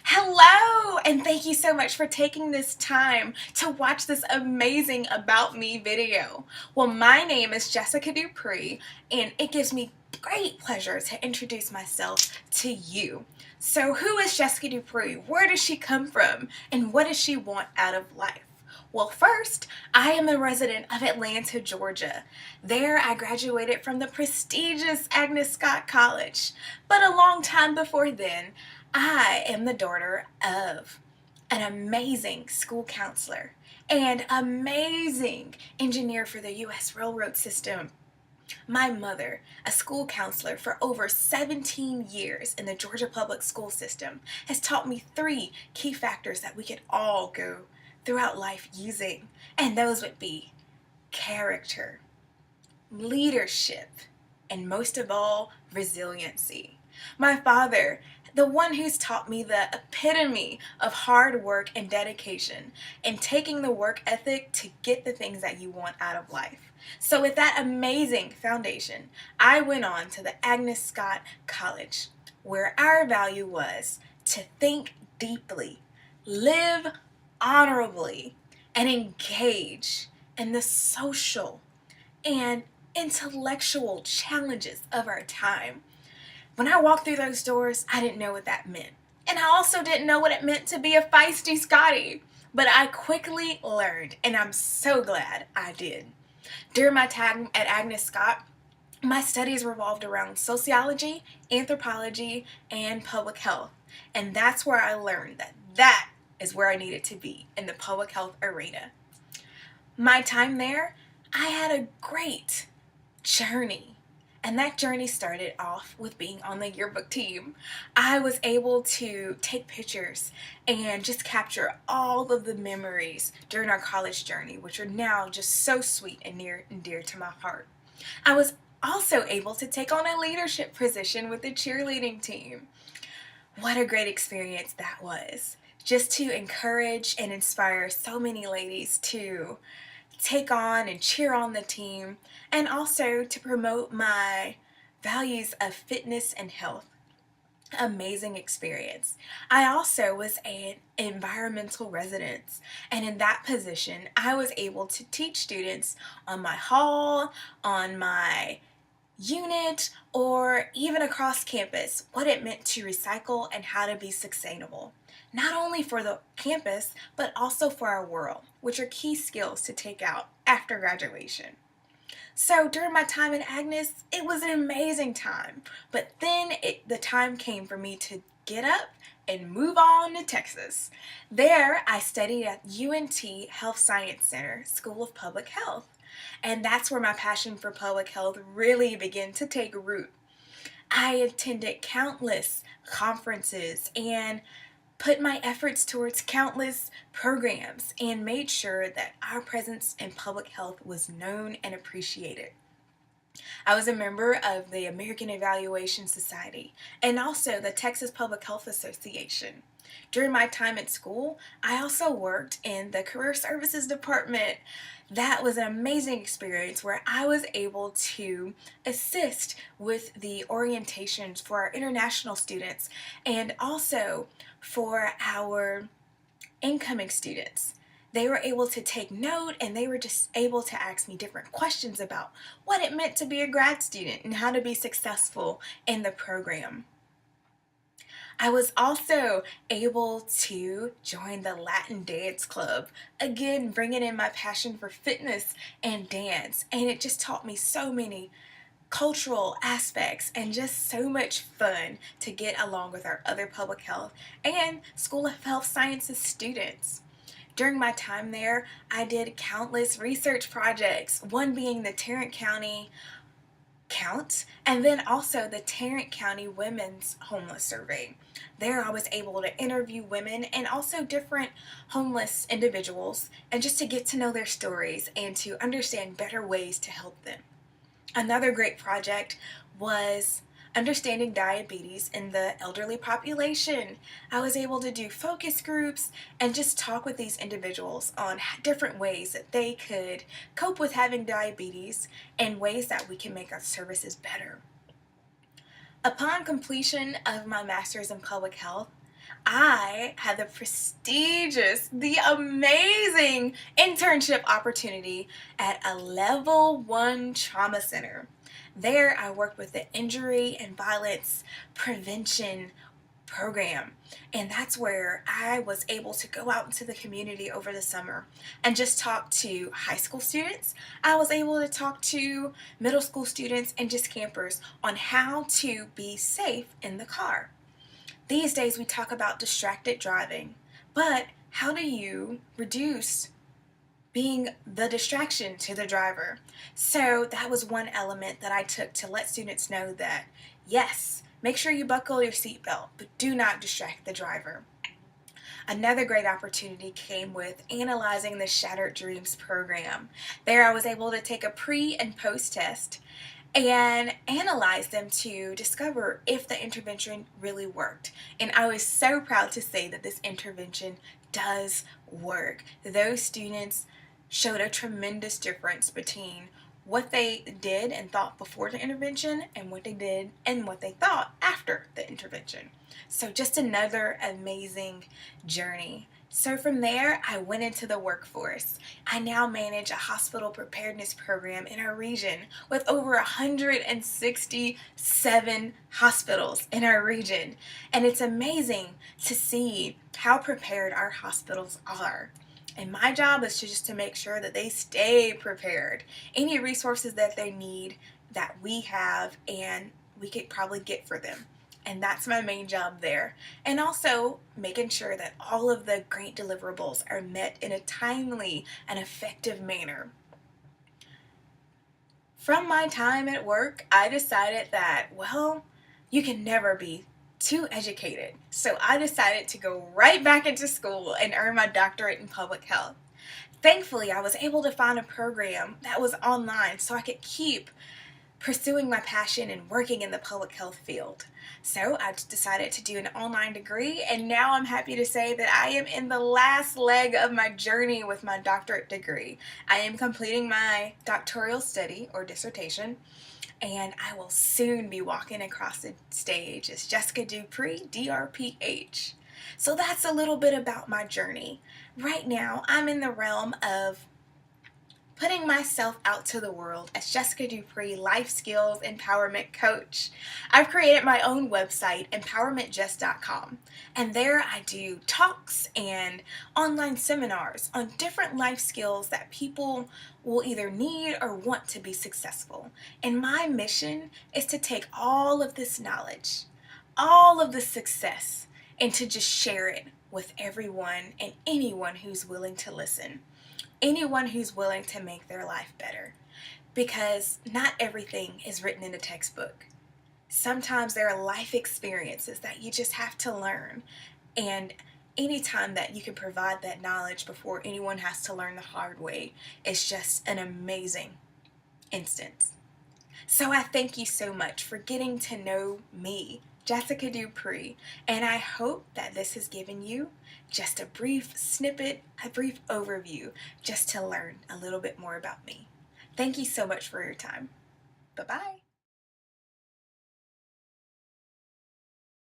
Hello, and thank you so much for taking this time to watch this amazing About Me video. Well, my name is Jessica Dupree, and it gives me great pleasure to introduce myself to you. So, who is Jessica Dupree? Where does she come from? And what does she want out of life? Well, first, I am a resident of Atlanta, Georgia. There, I graduated from the prestigious Agnes Scott College. But a long time before then, I am the daughter of an amazing school counselor and amazing engineer for the U.S. railroad system. My mother, a school counselor for over 17 years in the Georgia public school system, has taught me three key factors that we could all go throughout life using, and those would be character, leadership, and most of all, resiliency. My father, the one who's taught me the epitome of hard work and dedication and taking the work ethic to get the things that you want out of life. So with that amazing foundation, I went on to the Agnes Scott College, where our value was to think deeply, live honorably, and engage in the social and intellectual challenges of our time. When I walked through those doors, I didn't know what that meant. And I also didn't know what it meant to be a feisty Scottie. But I quickly learned, and I'm so glad I did. During my time at Agnes Scott, my studies revolved around sociology, anthropology, and public health. And that's where I learned that is where I needed to be in the public health arena. My time there, I had a great journey. And that journey started off with being on the yearbook team. I was able to take pictures and just capture all of the memories during our college journey, which are now just so sweet and near and dear to my heart. I was also able to take on a leadership position with the cheerleading team. What a great experience that was. Just to encourage and inspire so many ladies to take on and cheer on the team, and also to promote my values of fitness and health. Amazing experience. I also was an environmental resident, and in that position, I was able to teach students on my hall, on my unit, or even across campus what it meant to recycle and how to be sustainable. Not only for the campus, but also for our world, which are key skills to take out after graduation. So during my time at Agnes, it was an amazing time. But then the time came for me to get up and move on to Texas. There, I studied at UNT Health Science Center, School of Public Health. And that's where my passion for public health really began to take root. I attended countless conferences and put my efforts towards countless programs and made sure that our presence in public health was known and appreciated. I was a member of the American Evaluation Society and also the Texas Public Health Association. During my time at school, I also worked in the Career Services Department. That was an amazing experience where I was able to assist with the orientations for our international students and also for our incoming students. They were able to take note, and they were just able to ask me different questions about what it meant to be a grad student and how to be successful in the program. I was also able to join the Latin Dance Club, again bringing in my passion for fitness and dance, and it just taught me so many cultural aspects and just so much fun to get along with our other public health and School of Health Sciences students. During my time there, I did countless research projects, one being the Tarrant County Count, and then also the Tarrant County Women's Homeless Survey. There I was able to interview women and also different homeless individuals, and just to get to know their stories and to understand better ways to help them. Another great project was understanding diabetes in the elderly population. I was able to do focus groups and just talk with these individuals on different ways that they could cope with having diabetes and ways that we can make our services better. Upon completion of my master's in public health, I had the prestigious, the amazing internship opportunity at a level 1 trauma center. There, I worked with the injury and violence prevention program. And that's where I was able to go out into the community over the summer and just talk to high school students. I was able to talk to middle school students and just campers on how to be safe in the car. These days we talk about distracted driving, but how do you reduce being the distraction to the driver? So that was one element that I took to let students know that, yes, make sure you buckle your seatbelt, but do not distract the driver. Another great opportunity came with analyzing the Shattered Dreams program. There I was able to take a pre and post test and analyze them to discover if the intervention really worked. And I was so proud to say that this intervention does work. Those students showed a tremendous difference between what they did and thought before the intervention and what they did and what they thought after the intervention. So just another amazing journey. So from there, I went into the workforce. I now manage a hospital preparedness program in our region with over 167 hospitals in our region. And it's amazing to see how prepared our hospitals are. And my job is just to make sure that they stay prepared. Any resources that they need that we have and we could probably get for them. And that's my main job there. And also making sure that all of the grant deliverables are met in a timely and effective manner. From my time at work, I decided that, well, you can never be too educated. So I decided to go right back into school and earn my doctorate in public health. Thankfully, I was able to find a program that was online so I could keep pursuing my passion and working in the public health field. So I decided to do an online degree, and now I'm happy to say that I am in the last leg of my journey with my doctorate degree. I am completing my doctoral study or dissertation, and I will soon be walking across the stage as Jessica Dupree, DRPH. So that's a little bit about my journey. Right now, I'm in the realm of putting myself out to the world as Jessica Dupree, Life Skills Empowerment Coach. I've created my own website, empowermentjess.com, and there I do talks and online seminars on different life skills that people will either need or want to be successful. And my mission is to take all of this knowledge, all of this success, and to just share it with everyone and anyone who's willing to listen. Anyone who's willing to make their life better, because not everything is written in a textbook. Sometimes there are life experiences that you just have to learn, and anytime that you can provide that knowledge before anyone has to learn the hard way is just an amazing instance. So I thank you so much for getting to know me, Jessica Dupree, and I hope that this has given you just a brief snippet, a brief overview, just to learn a little bit more about me. Thank you so much for your time. Bye-bye.